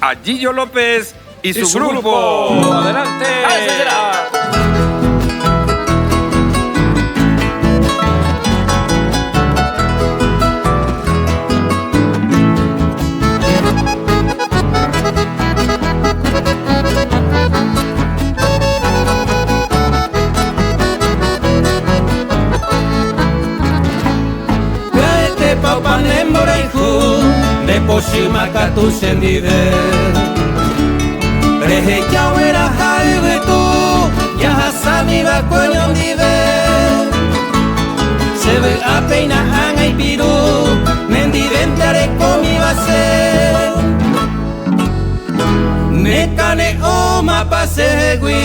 a Gillo López y su grupo. Adelante. ¡Ese será! De Poshimaka tu sendide Rehe yawera haiwe tu Yahasami wa koyondive Sebe apeina angai piru Mendiventare komi wase Nekane o mapasegui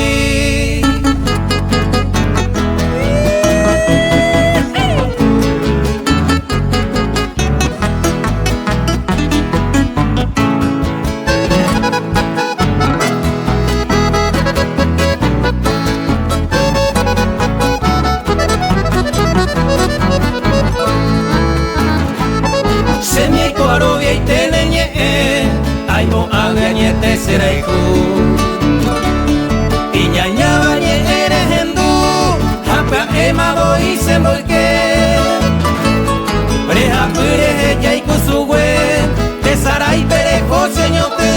Seraiku Iñañaba ni eres hendu Hapa emado y se molque Breja pureje yaiku suwe Tesarai perejo señote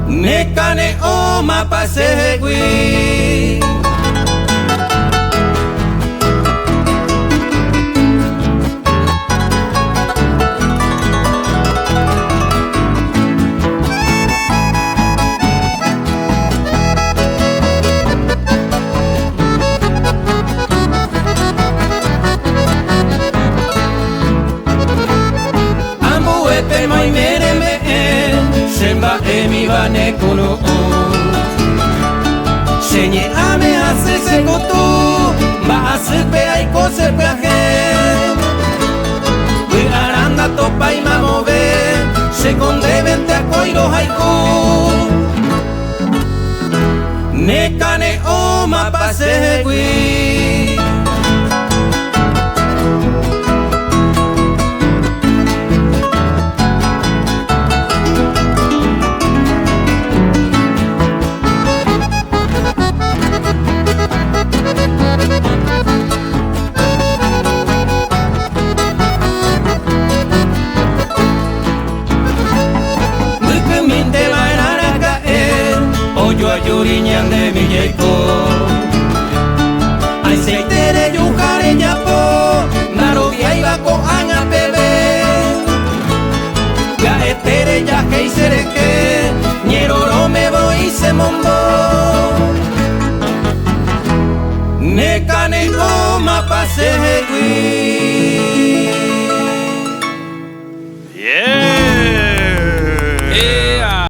Nekane o mapasegui Semba emi bane kono Senye ame hace sekotu Ba asupe aiko sepeaje Bui aranda topa y mamove Sekonde vente a koiro haiku Nekane o mapasegui Yuriñan de Villeco Ay se tere yujare yapo Narovia iba ko anga bebe Ya etere ya que sereke Ñeroro me voy se mombo Nekane o mapasegui